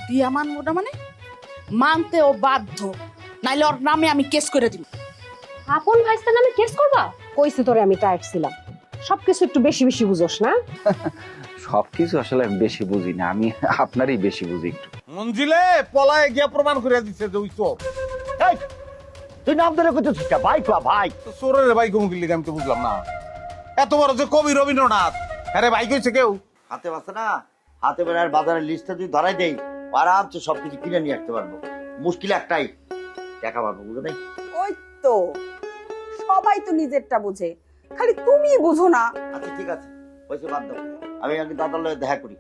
দিয়া মানবো না মানে? মানতে ও বাধ্য, নাইলে ওর নামে আমি কেস করে দিব। আপন ভাইস্তার নামে কেস করবা? কইছি তোরে আমি টাইট ছিলাম, সবকিছু একটু বেশি বেশি বুঝোস না। সবকিছু আসলে আমি বেশি বুঝি না, আমি আপনারই বেশি বুঝি একটু। মঞ্জিলে পলায় গিয়া প্রমাণ করে দিচ্ছে যে ওই চোর। এই তুই নাম ধরে কইতেছিস কা? ভাই কয়া ভাই। তো চোরের ভাই কোন গিলি আমি তো বুঝলাম না। এত বড় যে কবি রবীন্দ্রনাথ, আরে ভাই কইছে কেউ? হাতে বাসে না, হাতে বেড়ার বাজারের লিস্টটা তুই ধরাই দেই, আরামসে সবকিছু কিনে নিয়ে আসতে পারবো। মুশকিল একটাই, টাকা পাবো, বুঝো নাই? ওই তো সবাই তো নিজেরটা বুঝে, খালি তুমি বুঝো না। আচ্ছা ঠিক আছে, পয়সা বাদ দাও, আমি আগে দাদার লগে দেখা করি।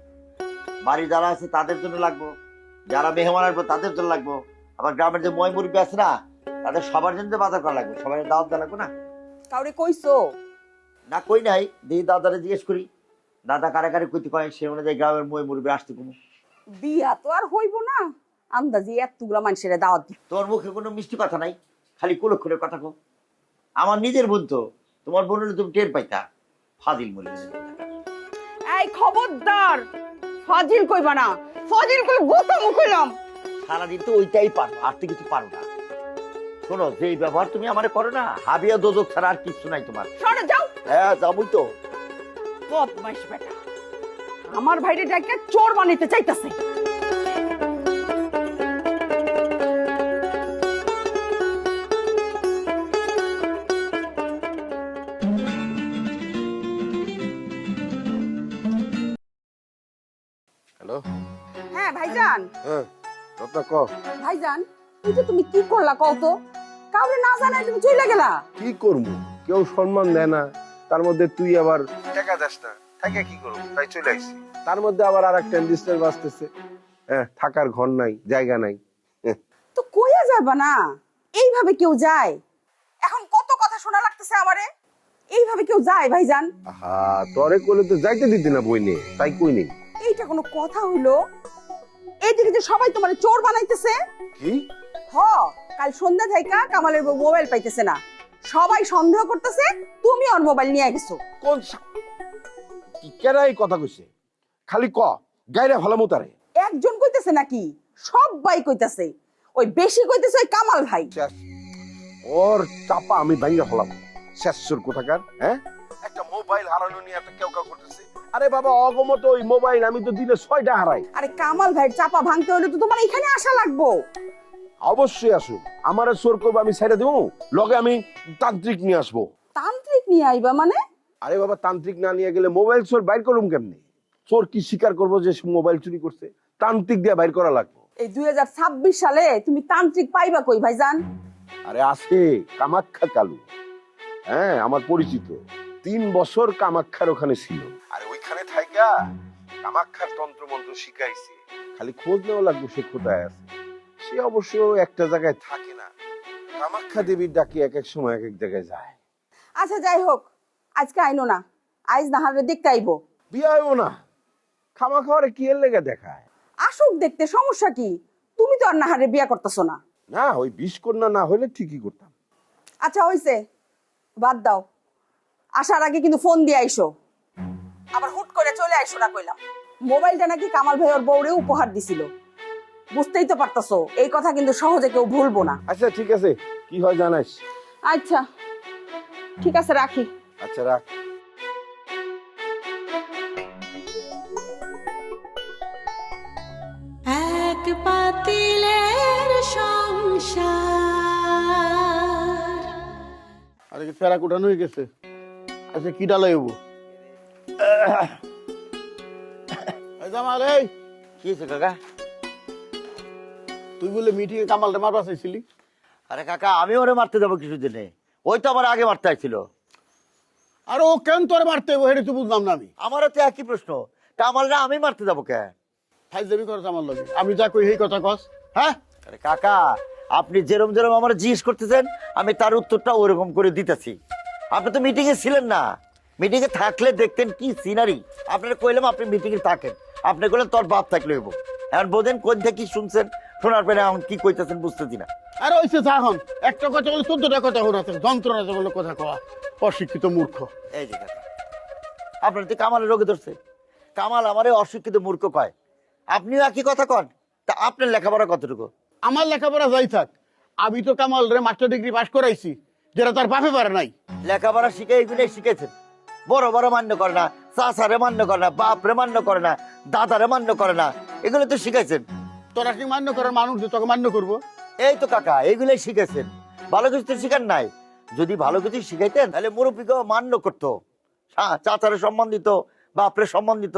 বাড়ি যারা আছে তাদের জন্য লাগবো, যারা মেহমান আসবে তাদের জন্য লাগবো, আবার গ্রামের যে ময় মুরব্বী আছে না, তাদের সবার জন্য বাজার করা লাগবে, সবাই দাওয়াত দেওয়া লাগবে না? কাউরে কইছো? না কই নাই, দেখি দাদারে জিজ্ঞেস করি, দাদা কারে কারে কইতে কয়, সে অনুযায়ী গ্রামের ময় মুরব্বী আসতে কমু। বিয়া তো আর হইব না, আন্দাজি এতগুলা মানুষের দাওয়াত দি। তোর মুখে কোনো মিষ্টি কথা নাই, খালি কুলক্ষণের কথা কো। আমার নিজের বোন তো, তোমার বোনের তুমি টের পাইতা। ফাজিল মরে গেছে। এই খবরদার, ফাজিল কইবা না, ফাজিল কই গোতা মুখলাম। সারাদিন তো ওইটাই পারো, আর তো কিছু পারো না। শোনো, যে ব্যবহার তুমি আমারে করো না, হাবিয়া দোজক ছাড়া আর কিছু নাই তোমার। সরে যাও। হ্যাঁ যাবই তো। বদমাইশ বেটা, আমার ভাইরে ডাকে চোর বানাইতে চাইতাছে। হ্যালো। হ্যাঁ ভাইজান। হ্যাঁ কথা ক। ভাইজান, এটা তুমি কি করলা কও তো? কাউরে না জানাই তুমি চলে গেলা। কি করবো, কেউ সম্মান দেয় না, তার মধ্যে তুই আবার টাকা দাস না, টাকা কি করবো, তাই চলে আসছি। তার মধ্যে আবার আর একটা ডিস্টেন্স বাঁচতেছে, হ্যাঁ, থাকার ঘর নাই, জায়গা নাই। তো কইয়া যাবা না, এইভাবে কেউ যায়? এখন কত কথা শোনা লাগতেছে আমারে, এইভাবে কেউ যায় ভাইজান? হা, তরে করলে তো যাইতে দিতি না বই নিয়ে, তাই কই নেই। এইটা কোনো কথা হইলো? এইদিকে যে সবাই তোমার চোর বানাইতেছে। কি? হ, কাল সন্ধ্যা থেকে কামালের বউ মোবাইল পাইতেছে না, সবাই সন্দেহ করতেছে তুমি ওর মোবাইল নিয়ে গেছো। কোন কেরা এই কথা কইছে? খালি ক, গাইরা ভালো মতারে। একজন কইতেছে নাকি, সবাই কইতেছে। ওই বেশি কইতেছে ওই কামাল ভাই। ওর চাপা আমি ভাঙ্গা হলাম, শেষর কোথাকার। হ্যাঁ, একটা মোবাইল হারানো নিয়ে একটা কেউ কেউ করতেছে। আরে বাবা, অগমত ওই মোবাইল আমি তো দিনে 6টা হারাই। আরে কামাল ভাইয়ের চাপা ভাঙতে হলে তো তোমার এখানে আসা লাগবো। অবশ্যই আসুক, আমার চোর করবো আমি ছেড়ে দেবো, লগে আমি তান্ত্রিক নিয়ে আসবো। তান্ত্রিক নিয়ে আইবা মানে? আরে বাবা, তান্ত্রিক না নিয়ে গেলে মোবাইল চোর বাইর করুম কেমনে? চোর কি স্বীকার করবো যে মোবাইল চুরি করছে? তান্ত্রিক দিয়ে বাইর করা লাগবে। এই 2026 সালে তুমি তান্ত্রিক পাইবা কই ভাইজান? আরে আছে, কামাখ্যা কালু, হ্যাঁ আমার পরিচিত, 3 বছর কামাখ্যার ওখানে ছিল। আর ওইখানে থাইকা কামাখ্যার তন্ত্র মন্ত্র শিখাইছে, খালি খোঁজ নেওয়া লাগবে সে কোথায় আছে। সে অবশ্য একটা জায়গায় থাকে না, কামাখ্যা দেবীর ডাকি এক এক সময় এক এক জায়গায় যায়। আচ্ছা যাই হোক, আজকে আইনো না, আইজ নাহারে দেখতে আইবো। বিয়ে হইব না, খামা খাওয়ারে কি এর লেগে দেখায়? আসুক দেখতে, সমস্যা কি? তুমি তো আর নাহারে বিয়া করতেছো না। না, ওই 20 কন্যা না হলে ঠিকই করতাম। আচ্ছা হইছে, বাদ দাও। আসার আগে কিন্তু ফোন দিয়ে আইসো, আবার হুট করে চলে আইসো না কইলাম। মোবাইলটা নাকি কামাল ভাই ওর বউরে উপহার দিছিল, বুঝতেই তো পারতাছো, এই কথা কিন্তু সহজে কেউ ভুলবো না। আচ্ছা ঠিক আছে, কি হয় জানাইস। আচ্ছা ঠিক আছে, রাখি। আচ্ছা রাখ। এক পাতিলের সংসার। আরে কি প্যারা কুটানো হয়ে গেছে? আচ্ছা কি ডালাই হবো? এই জামাল, এই কি হয়েছে কাকা? তুই বলে মিটিং এ কামালটা মারবা চাইছিলি? আরে কাকা, আমি ওরে মারতে যাবো কিছু দিনে? ওই তো আমার আগে মারতে আসছিল। আর ও কেন তোরে মারতে হবো হেরে তুই বুঝলাম না আমি। আমারও তো একই প্রশ্ন, কামালরা আমি মারতে যাবো কে? ফাইজলামি করে আমার লগে, আমি যা কই এই কথা কস। হ্যাঁ আরে কাকা, আপনি যেরম যেরম আমার জিজ্ঞেস করতেছেন, আমি তার উত্তরটা ওরকম করে দিতেছি। আপনি তো মিটিং এ ছিলেন না, মিটিং এ থাকলে দেখতেন কি সিনারি। আপনারা কইলাম আপনি মিটিং এ থাকেন, আপনি কইলেন তোর বাপ থাকলে হইব। এখন বোধেন কোন থেকে কি শুনছেন, শোনার পরে এখন কি কইতেছেন বুঝতেছি না। আরে ওইসে যা হন, একটা কথা বলে 14টা কথা শোনাতে, যন্ত্রণা বলে কথা কওয়া, অশিক্ষিত মূর্খ। এই যে কাকা, আপনার তো কামালের রোগে ধরছে। কামাল আমারে অশিক্ষিত মূর্খ কয়, আপনিও একই কথা কন। তা আপনার লেখাপড়া কতটুকু? আমার লেখাপড়া যাই থাক, আমি তো কামাল রে মাস্টার ডিগ্রি পাস করাইছি, যেটা তার বাপে পারে নাই। লেখাপড়া শিখে এগুলোই শিখেছেন। বড় বড় মান্য করে না, চাচারে মান্য করে না, বাপরে মান্য করে না, দাদারে মান্য করে না, এগুলো তো শিখাইছেন। তোরা কি মান্য করার মানুষ যে তোকে মান্য করবো? এই তো কাকা, এইগুলোই শিখেছেন, ভালো কিছু তো শিখান নাই। যদি ভালো কিছু শিখাইতেন তাহলে মুরব্বীকেও মান্য করতো, চাচারে সম্মান দিত, বাপরে সম্মান দিত।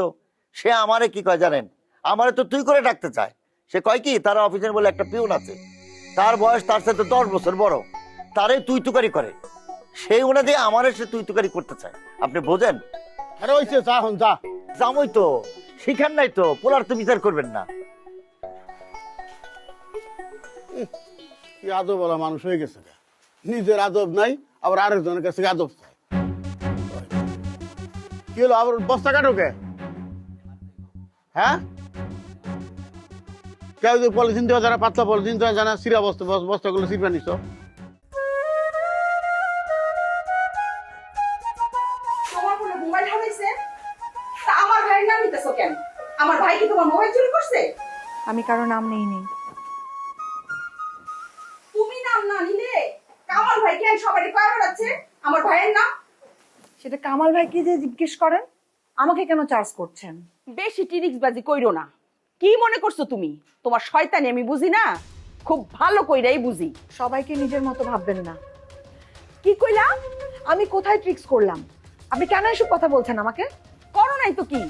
সে আমারে কি কয় জানেন? আমারে তো তুই করে ডাকতে চায়। সে কয় কি, তার অফিসের বলে একটা পিউন আছে, তার বয়স তার সাথে 10 বছর বড়, তারে তুই তুকারি করে, সেই উনা দিয়ে আমারে সে তুই তুকারি করতে চায়। আপনি বোঝেন? আরে ওইসে যা হন যা। জামই তো শিখান নাই তো, পোলার তো বিচার করবেন না। কি আদব বলা মানুষ হয়ে গেছে, নিজের আদব নাই আবার আরেকজনের কাছে আদব চায়। কি হলো আবার বস্তা কাটো কে? হ্যাঁ, কেউ যদি পলিথিন দেওয়া যারা, পাতলা পলিথিন দেওয়া জানা, সিরা বস্তা বস্তাগুলো সিরবা নিছ। তোমার কোনো মোবাইল হারাইছে? তা আমার ভাইয়ের নাম নিতেছো কেন? আমার ভাই কি তোমার মোবাইল চুরি করছে? আমি কারো নাম নেইনি। তুমি নাম না নিলে কামাল ভাই কেন সবাই কয় বেড়াচ্ছে আমার ভাইয়ের নাম? সেটা কামাল ভাইকে যে জিজ্ঞেস করেন, আমাকে কেন চার্জ করছেন? বেশি টিরিক্সবাজি কইরো না। কি মনে করছো তুমি? তোমার শয়তানি আমি বুঝি না? খুব ভালো কইরাই বুঝি। সবাইকে নিজের মতো ভাববেন না। কি কইলা? আমি কোথায় ট্রিক্স করলাম? আপনি কেন এসব কথা বলছেন আমাকে? করো নাই তো কি,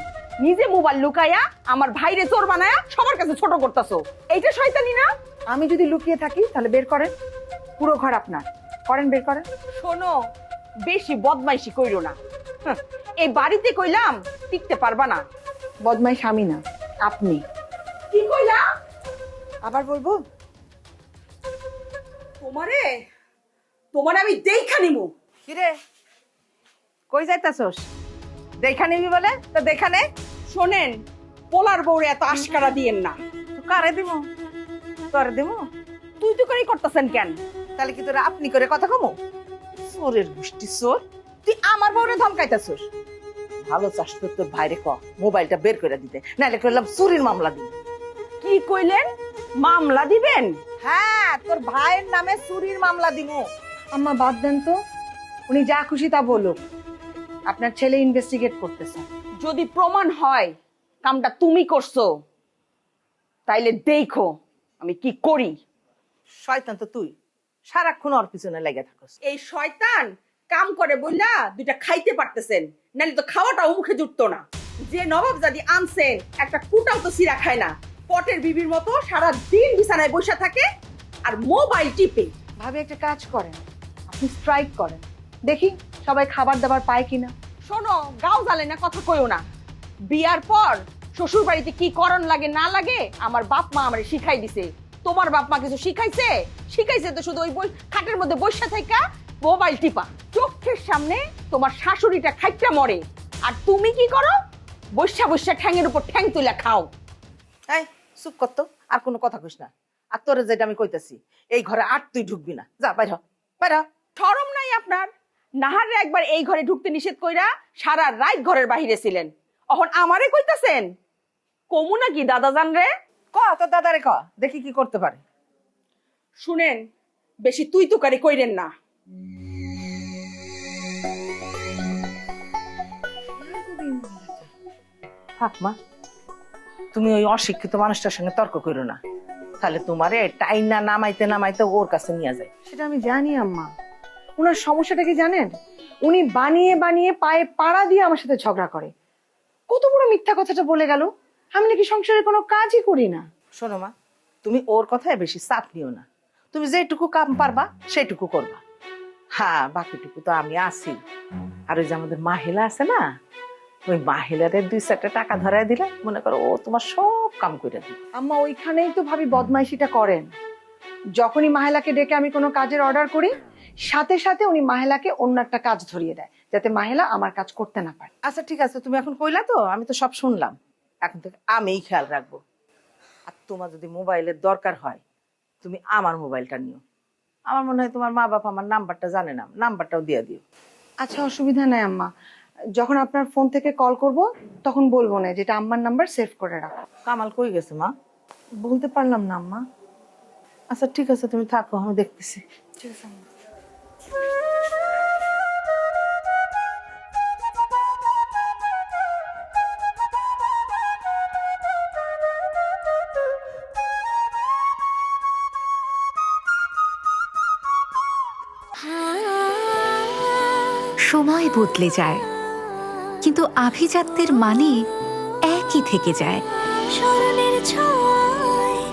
নিজে মোবাইল লুকায়া আমার ভাইরে চোর বানায়া সবার কাছে ছোট করতেছো, এইটা শয়তানি না? আমি যদি লুকিয়ে থাকি তাহলে বের করেন, পুরো ঘর আপনার, করেন, বের করেন। শোনো, বেশি বদমাইশি কইরো না। এই বাড়িতে কইলাম টিকতে পারবা না। বদমাইশ আমি না, আপনি। কি কইলা? আবার বলবো? তোমারে আমি দেখা নিমু। কিরে, কই যাইতাছস? দেখা নিবি বলে তো দেখা নে। শোনেন, পোলার বউরে এত আশকারা দিয়েন না। তো কারে দিব? তোরে দিব? তুই তো করেই করতেছেন কেন? তাহলে কি তোরা আপনি করে কথা কমো? চোরের গোষ্ঠী চোর, তুই আমার বউরে ধমকাইতাছস। ভালো চাস তো তোর ভাইরে ক মোবাইলটা বের করে দিতে, নাইলে করলাম চুরির মামলা দিই। কি কইলেন? মামলা দিবেন? হ্যাঁ, তোর ভাইয়ের নামে চুরির মামলা দিব। আম্মা বাদ দেন তো, উনি যা খুশি তা বলুক। আপনার ছেলে ইনভেস্টিগেট করতেছে। যদি প্রমাণ হয় কামটা তুমি করছো, তাইলে দেখো আমি কি করি। শয়তান তো তুই, সারাক্ষণ ওর পিছনে লেগে থাকস। এই শয়তান কাম করে বললা দুইটা খাইতে পারতেছেন, নাহলে তো খাওয়াটাও মুখে জুটতো না। যে নবাবজাদি আনছেন একটা কুটাও তো সিরা খায় না, পটের বিবির মতো সারা দিন বিছানায় বসে থাকে আর মোবাইল টিপে। ভাবে একটা কাজ করেন, আপনি স্ট্রাইক করেন, দেখি সবাই খাবার দাবার পায় কিনা। শোনো, গাও জ্বালে না কথা কইও না। বিয়ার পর শ্বশুর বাড়িতে কি করণ লাগে না লাগে আমার বাপ মা আমারে শিখাই দিছে। তোমার বাপ মা কিছু শিখাইছে? শিখাইছে তো শুধু ওই খাটের মধ্যে বসে থাকা মোবাইল টিপা। চোখের সামনে তোমার শাশুড়িটা খাইটা মরে, আর তুমি কি করো? বসা বসা ঠ্যাঙের উপর ঠ্যাং তুলে খাও। এই চুপ কর তো, আর কোনো কথা কইস না। আর তোরে যেটা আমি কইতাছি, এই ঘরে আর তুই ঢুকবি না, যা বাইর হ, বাইর হ। শরম নাই আপনার? নাহারে একবার এই ঘরে ঢুকতে নিষেধ কইরা সারা রাত ঘরের বাহিরে ছিলেন, এখন আমারে কইতাছেন? কমু নাকি দাদা জান রে? ক তোর দাদারে ক, দেখি কি করতে পারে। শুনেন, বেশি তুই তুকারি কইরেন না। থাক মা, তুমি ওই অশিক্ষিত মানুষটার সঙ্গে তর্ক করো না, তাহলে তোমারে টাইনা নামাইতে নামাইতে ওর কাছে নিয়ে যায়। সেটা আমি জানি আম্মা। ওনার সমস্যাটা কি জানেন? উনি বানিয়ে বানিয়ে পায়ে পাড়া দিয়ে আমার সাথে ঝগড়া করে। কত বড় মিথ্যা কথাটা বলে গেল, আমি নাকি সংসারে কোনো কাজই করি না। শোনো মা, তুমি ওর কথায় বেশি চাপ নিও না। তুমি যেটুকু কাম পারবা সেটুকু করবা, হ্যাঁ বাকিটুকু তো আমি আছি। আর ওই যে আমাদের মাহিলা আছে না, ওই মাহিলাদের 2-4 টাকা ধরায় দিলে মনে করো ও তোমার সব কাম করে দিবে। আম্মা ওইখানেই তো ভাবি বদমাইশিটা করেন। যখনই মাহিলাকে ডেকে আমি কোনো কাজের অর্ডার করি, সাথে সাথে উনি মাহিলাকে অন্য একটা কাজ ধরিয়ে দেয়, যাতে মাহিলা আমার কাজ করতে না পারে। আচ্ছা ঠিক আছে, তুমি এখন কইলা তো, আমি তো সব শুনলাম, এখন থেকে আমিই খেয়াল রাখবো। আর তোমার যদি মোবাইলের দরকার হয়, তুমি আমার মোবাইলটা নিও। আমার মনে হয় তোমার মা বাবা আমার নাম্বারটা জানে না, নাম্বারটাও দিয়ে দিও। আচ্ছা অসুবিধা নাই আম্মা, যখন আপনার ফোন থেকে কল করব তখন বলবো না যেটা আম্মার নাম্বার সেভ করে রাখো। কামাল কই গেছে মা? বলতে পারলাম না আম্মা। আচ্ছা ঠিক আছে, তুমি থাকো, আমি দেখতেছি। ঠিক আছে আম্মা। সময় বদলে যায়, কিন্তু আভিজাত্যের মানে একই থেকে যায়। স্মরণের ছোঁয়ায়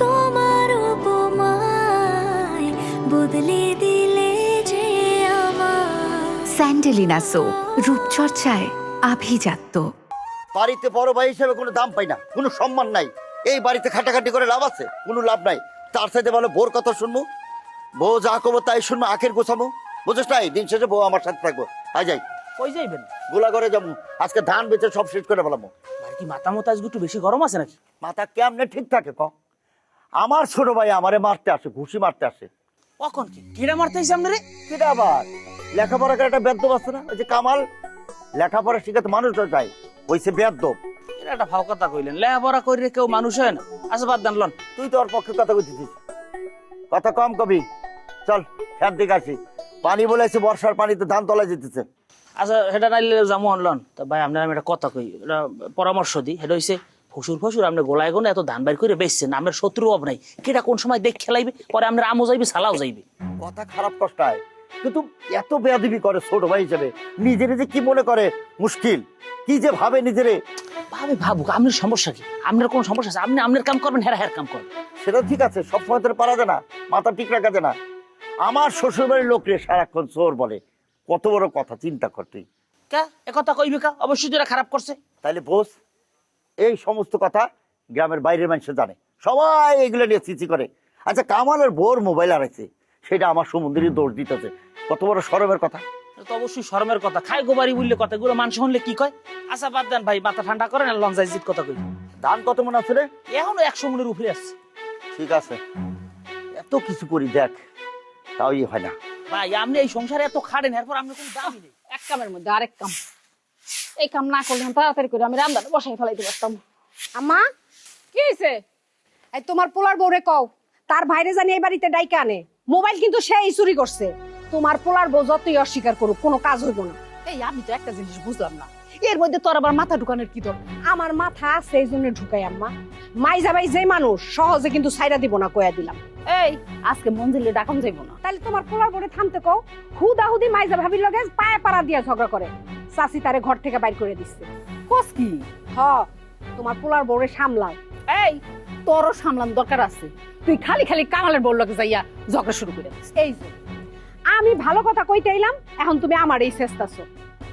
তোমার উপমায় বদলে দিলে যে আমার। স্যান্ডেলিনা সো, রূপচর্চায় আভিজাত্য। বাড়িতে বড় ভাই হিসেবে কোনো দাম পাই না, কোনো সম্মান নাই। এই বাড়িতে খাটাখাটি করে লাভ আছে? কোনো লাভ নাই। তার সাথে ভালো বউর কথা শুনবো, বউ যা করবো তাই শুনবো, আখের গোছাবো। বুঝিস নাই, দিন শেষে বউ আমার সাথে থাকবো। আই যাই। কই যাইবেন? গোলা করে যাবো, আজকে ধান বেচে সব শেষ করে ফেলামো। আর কি মাথা মতো আজকে একটু বেশি গরম আছে নাকি? মাথা কেমনে ঠিক থাকে ক? আমার ছোট ভাই আমারে মারতে আসে, ঘুষি মারতে আসে। কখন কি কিরা মারতে আইছে আপনারে? কিটা আবার লেখাপড়া করে একটা বেদ্যব আছে না, ওই যে কামাল, লেখাপড়া শিখাতে মানুষ যায়, হইছে বেদ্যব। এরা একটা ভাও কথা কইলেন, লেখাপড়া করে কেউ মানুষ হয় না। আচ্ছা বাদ দেন লন। তুই তো ওর পক্ষে কথা কইতেছিস, কথা কম কবি। চল খেত দিকে আসি, পানি বলেছে বর্ষার পানিতে ধান তলায় যেতেছে। আচ্ছা সেটা নাইলে যাবো অনলন। তা ভাই আপনার আমি একটা কথা কই, এটা পরামর্শ দিই। সেটা হইছে ফসুর আপনি গোলায় গোনে এত ধান বাইর করে বেচছেন, আপনার শত্রু অব নাই। কেটা কোন সময় দেখ খেলাইবে, পরে আপনার আমও যাইবে, সালাও যাইবে। কথা খারাপ কষ্টায়, কিন্তু এত বেয়াদবি করে ছোট ভাই হিসেবে। নিজে নিজে কি মনে করে মুশকিল, কি যে ভাবে নিজেরে। ভাবে ভাবুক, আপনার সমস্যা কি? আপনার কোন সমস্যা আছে? আপনি আপনার কাম করবেন, হেরা হের কাম করবেন। সেটা ঠিক আছে, সবসময় তোর পারা যায় না, মাথা ঠিক রাখা যায় না। আমার শ্বশুর বাড়ির লোক রে সারাক্ষণ চোর বলে, কত বড় কথা চিন্তা কর তুই। কে এ কথা কইবে কা? অবশ্যই যারা খারাপ করছে। তাইলে বোস, এই সমস্ত কথা গ্রামের বাইরের মানুষ জানে, সবাই এগুলো নিয়ে চিচি করে। আচ্ছা কামালের বোর মোবাইল হারাইছে, সেটা আমার সমুদ্রের দোষ দিতেছে, কত বড় শরমের কথা। এটা তো অবশ্যই শরমের কথা, খাই গোবারি বললে কথা, এগুলো মানুষ শুনলে কি কয়? আচ্ছা বাদ দেন ভাই, মাথা ঠান্ডা করেন আর লঞ্চাই জিত কথা কই। ধান কত মনে আছে রে? এখনো 100 মনের উপরে আসছে। ঠিক আছে, এত কিছু করি দেখ, তাও হয় না। ভাই আপনি এই সংসারে এত খাড়েন, এরপর আপনি কোনো দাবি নেই। এক কামের মধ্যে আরেক কাম। এই কাম না করলে আমি তাড়াতাড়ি করে আমি রান্নাটা বসাই ফেলাইতে পারতাম। আম্মা কি হয়েছে? এই তোমার পোলার বউরে কও তার ভাইরে জানি এই বাড়িতে ডাইকা আনে। মোবাইল কিন্তু সেই চুরি করছে। তোমার পোলার বউ যতই অস্বীকার করুক কোনো কাজ হইব না। এই আমি তো একটা জিনিস বুঝলাম না, এর মধ্যে তোর আবার মাথা ঢুকানোর কি দরকার? আমার মাথা সেই জন্য ঢুকাই আম্মা। মাইজা ভাই যে মানুষ সহজে কিন্তু ছাইরা দিব না, কয়া দিলাম। এই আজকে মঞ্জিলে ডাকন যাইব না। তাহলে তোমার পোলার বউরে থামতে কও। হুদাহুদি মাইজা ভাবির লগে পায়ে পাড়া দিয়া ঝগড়া করে, চাচি তারে ঘর থেকে বাইর করে দিচ্ছে। কোস কি? হ, তোমার পোলার বউরে সামলাও। এই তোরও সামলান দরকার আছে, তুই খালি খালি কামালের বউর লগে যাইয়া ঝগড়া শুরু করে দিস। এই যে আমি ভালো কথা কইতে এলাম, এখন তুমি আমার এই চেষ্টাছো।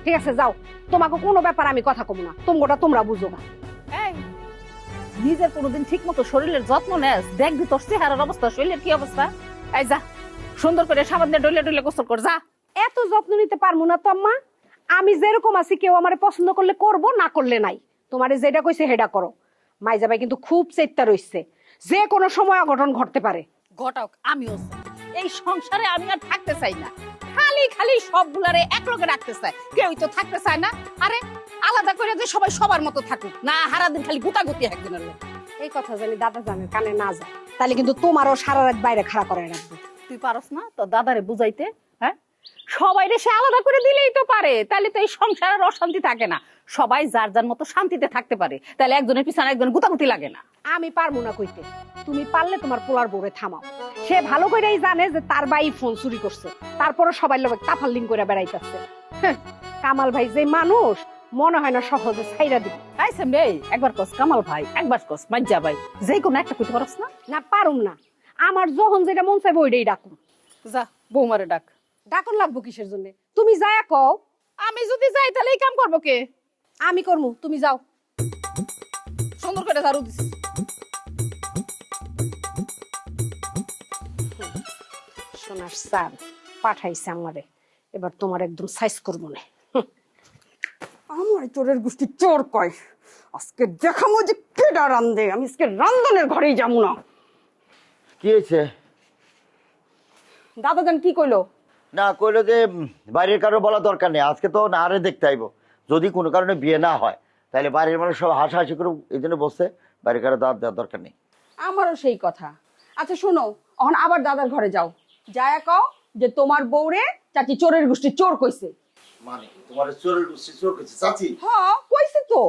ঠিক আছে যাও, তোমাকে কোনো ব্যাপার আমি কথা কম না, তোমরা তোমরা বুঝো না। এই নিজের কোনোদিন ঠিক মতো শরীরের যত্ন নেস, দেখবি তোর চেহারার অবস্থা, শরীরের কি অবস্থা। এই যা সুন্দর করে সাবান দিয়ে ডলে ডলে গোসল কর যা। এত যত্ন নিতে পারবো না তো আম্মা। আমি যেরকম আছি কেউ আমারে পছন্দ করলে করব, না করলে নাই। তোমারে যেটা কইছে সেটা করো। মাইজা ভাই কিন্তু খুব চেষ্টা রইছে, যে কোনো সময় অঘটন ঘটতে পারে। ঘটাওক, আমিও চাই। এই সংসারে আমি আর থাকতে চাই না। খালি খালি সবগুলারে এক লগে রাখতে চায়, কেউই তো থাকতে চায় না। আরে আলাদা করে যে সবাই সবার মতো থাকুক না, সারাদিন খালি গুতাগুতি একজনের লোক। এই কথা জানি দাদা জানের কানে না যায়, তাহলে কিন্তু তোমারও সারা রাত বাইরে খাড়া করে রাখবে। তুই পারস না তোর দাদারে বুঝাইতে? হ্যাঁ, সবাই সে আলাদা করে দিলেই তো পারে, তাহলে তো এই সংসারের অশান্তি থাকে না। সবাই যার যার মতো শান্তিতে থাকতে পারে, তাহলে একজনের পিছনে একজন গুতাগুতি লাগে না। আমি পারবো না কইতে, তুমি পারলে তোমার পোলার বউরে থামাও। সে ভালো করেই জানে যে তার ভাই ফোন চুরি করছে, তারপরে সবাই লোক তাফাল্লিং করে বেড়াইতেছে। কামাল ভাই যে মানুষ, মনে হয় না সহজে ছাইরা দিবে। আইসেম রে, একবার কস কামাল ভাই, একবার কস মাজ্জা ভাই, যে কোনো একটা কইতে পারস না? না পারুম না, আমার যখন যেটা মন চাইবে ওইটাই ডাকুন। যা বৌমারে ডাক। ডাকুন লাগবো কিসের জন্য? তুমি যায়া কও। আমি যদি যাই তাহলে এই কাম করবো কে? আমি করবো, তুমি যাও। সুন্দর করে ঝাড়ু দিস। সোনার স্যার পাঠাইছে আমারে, এবার তোমার একদম সাইজ করবো না। আমার চোরের গোষ্ঠী চোর কয়, আজকে দেখাবো যে কেডা রান্ধে। আমি আজকে রান্ধনের ঘরেই যাবো না। কি হয়েছে? দাদা জান কি কইলো? না কইলো যে বাইরের কারো বলা দরকার নেই, আজকে তো না আরে দেখতে আইবো। যদি কোনো কারণে বিয়ে না হয় তাহলে বাড়ির মানুষ সব হাসাহাসি করে এই জন্য বসছে, বাইরের কারো দাওয়াত দেওয়ার দরকার নেই। আমারও সেই কথা। আচ্ছা শোনো, এখন আবার দাদার ঘরে যাও, যায়া কও যে তোমার বউরে চাচি চোরের গোষ্ঠী চোর কইছে। মানে কি তোমার চোরের গোষ্ঠী চোর করছে চাচি? হ্যাঁ কইছে তো।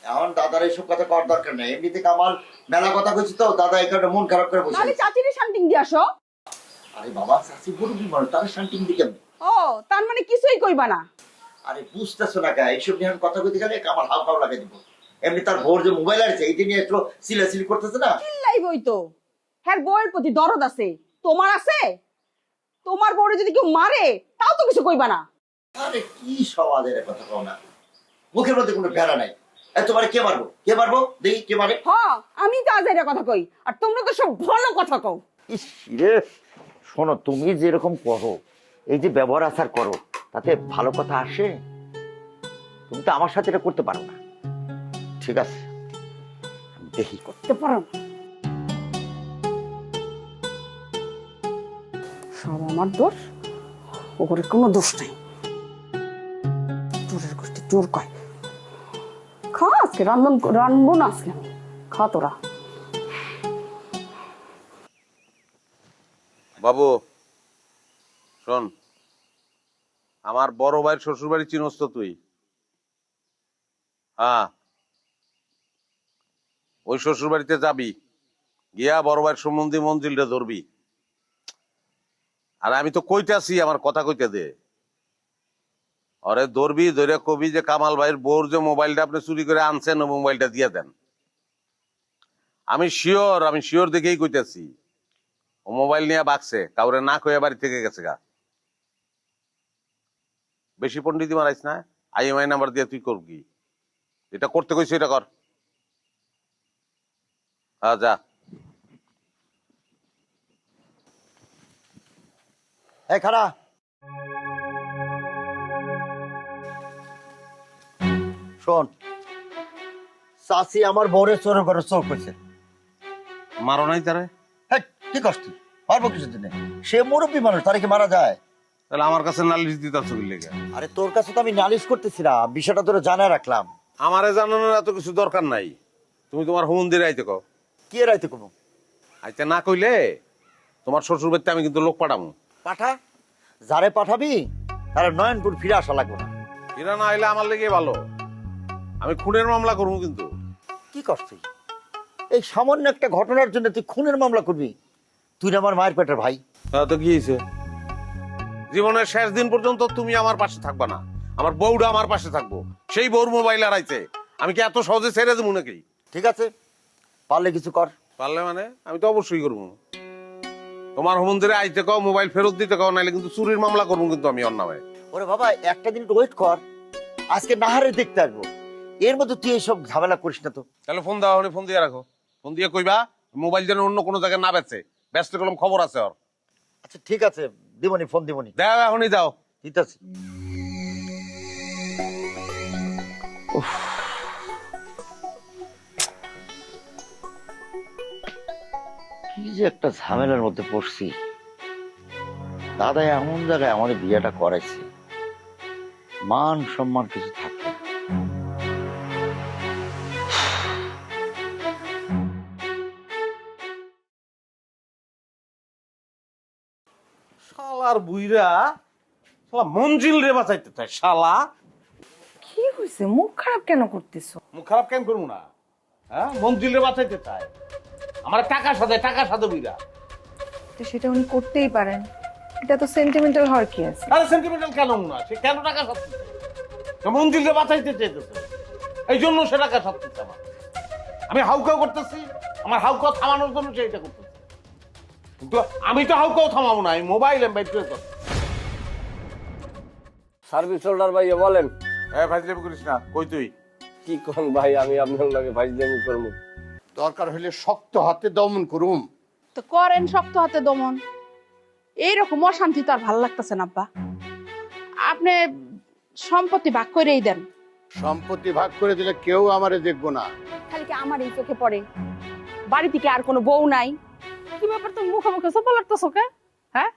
এখন দাদার এইসব কথা করার দরকার নেই, এমনিতে কামাল মেলা কথা কইছি তো, দাদা এই কারণে মন খারাপ করে বসে তাহলে আছে। চাচিরে শান্তিং দিয়ে আসো। আরে বাবা, চাচি মুরব্বী মানুষ, তার শান্তি দিকে কেমনে? ও তার মানে কিছুই কইবা না? আরে বুঝতেছো না কা, এইসব নিয়ে কথা কইতে গেলে কামাল হাও হাও লাগাই দিব। এমনি তার ভোর যে মোবাইল আছে এইটা নিয়ে একটু সিলাসিলি করতেছে না। চিল্লাইবই তো, হ্যাঁ বউয়ের প্রতি দরদ আছে, তোমার আছে? তোমার বউরে যদি কেউ মারে তাও তো কিছু কইবা না। আরে কি সমাজের কথা কও না, মুখের মধ্যে কোনো বেড়া নাই। তোমার কে মারবো, কে মারবো দেখি কে মারে? হ্যাঁ আমি তো আজ এটা কথা কই, আর তোমরা তো সব ভালো কথা কও। ইস রে, শোনো তুমি যেরকম করো, এই যে ব্যবহার আচার করো, তাতে ভালো কথা আসে? তুমি তো আমার সাথে এটা করতে পারো না। ঠিক আছে, দেখি করতে পারো না, সব আমার দোষ, ওপরে কোনো দোষ নাই। চোরের গোষ্ঠী চোর কয়। খা আজকে রানবো না আজকে আমি, খা তোরা। বাবু শোন, আমার বড় ভাইয়ের শ্বশুর বাড়ি চিনস তো তুই? হ্যাঁ, ওই শ্বশুর বাড়িতে যাবি, গিয়া বড় ভাইয়ের সম্বন্ধে মঞ্জিলটা ধরবি। আর আমি তো কইতাছি, আমার কথা কইতে দে। আরে ধরবি, ধরে কবি যে কামাল ভাইয়ের বোর যে মোবাইলটা আপনি চুরি করে আনছেন, ও মোবাইলটা দিয়ে দেন। আমি শিওর দেখেই কইতাছি, ও মোবাইল নিয়ে বাকছে, কাউরে না কইয়া বাড়ি থেকে গেছে গা। বেশি পন্ডিতি মারাইস না, IMI নাম্বার দিয়ে তুই করবি, এটা করতে কইছি এটা কর। হ্যাঁ যা। এই খাড়া, শোন, চাচি আমার বউরে চোরের ঘরে চোর করছে। মারো নাই তারে? হ্যাঁ, কি কষ্ট পারবো কিছু দিনে, সে মুরব্বী মানুষ, তারে কি মারা যায়? তাহলে আমার কাছে নালিশ দিতে লেগে? আরে তোর কাছে তো আমি নালিশ করতেছি না, বিষয়টা তোরা জানায় রাখলাম। আমারে জানানোর এত কিছু দরকার নাই, তুমি তোমার হুমন্দিরে আইতে কও। কি রাইতে কোনো আইতে না কইলে তোমার শ্বশুর বাড়িতে আমি কিন্তু লোক পাঠাবো। পাঠা, যারে পাঠাবি তারা নয়নপুর ফিরে আসা লাগবে না। এরা না আইলে আমার লেগে ভালো, আমি খুনের মামলা করবো। কিন্তু কি করছিস? এই সামান্য একটা ঘটনার জন্য তুই খুনের মামলা করবি? তুই না আমার মায়ের পেটের ভাই। তো কি হয়েছে? জীবনের শেষ দিন পর্যন্ত তুমি আমার পাশে থাকবা না, আমার বউটা আমার পাশে থাকবো। সেই বউর মোবাইল হারাইছে, আমি কি এত সহজে ছেড়ে দেবো নাকি? ঠিক আছে, পারলে কিছু কর। পারলে মানে আমি তো অবশ্যই করবো। তোমার মন্দিরে আইতে কও, মোবাইল ফেরত দিতে কও, নাইলে কিন্তু চুরির মামলা করবো কিন্তু আমি ওর নামে। ওরে বাবা, একটা দিন ওয়েট কর, আজকে নাহারে দেখতে আসবো, এর মধ্যে তুই এইসব ঝামেলা করিস না তো। তাহলে ফোন দাও, ফোন দিয়ে রাখো, ফোন দিয়ে কইবা মোবাইল যেন অন্য কোনো জায়গায় না বেচে। ব্যস্ত করলাম, খবর আছে ওর। আচ্ছা ঠিক আছে, দিবনি, ফোন দিবনি। দাও, এখনই দাও। ঠিক আছে। কি যে একটা ঝামেলার মধ্যে পড়ছি। দাদা এমন জায়গায় আমাদের বিয়েটা করাইছে, মান সম্মান কিছু থাকবে না। শালার বুইরা, শালা মঞ্জিল রে বাঁচাইতে চায় শালা। কি হয়েছে, মুখ খারাপ কেন করতেছো? মুখ খারাপ কেন করবো না? হ্যাঁ, মঞ্জিল রে বাঁচাইতে চায়, আমার টাকা সাথে বুইরা। তো সেটা উনি করতেই পারেন, এটা তো সেন্টিমেন্টাল হওয়ার কি আছে? আরে সেন্টিমেন্টাল কেন না, সে কেন টাকা সাথে মঞ্জিল রে বাঁচাইতে চাইতেছে, এই জন্য সে টাকা সাথে আমার। আমি হাউকাও করতেছি, আমার হাউকাও থামানোর জন্য সে এটা করতেছে। কিন্তু আমি তো হাউকাও থামাবো না, আমি মোবাইল বাইর করে করবো। সার্ভিস হোল্ডার ভাইয়া বলেন। ফাইজলামি করিস না, কই তুই? কি কোন ভাই, আমি আপনার লগে ফাইজলামি করবো? দরকার হইলে শক্ত হাতে দমন করুম। তো করেন শক্ত হাতে দমন। এইরকম অশান্তি তো আর ভালো লাগতেছে না আব্বা। আপনি সম্পত্তি ভাগ করেই দেন। সম্পত্তি ভাগ করে দিলে কেউ আমারে দেখবো না। খালি কি আমার এই চোখে পড়ে? বাড়ি থেকে আর কোনো বউ নাই? কি ব্যাপার, তুমি মুখে মুখে সব লাগতেছো কে? হ্যাঁ,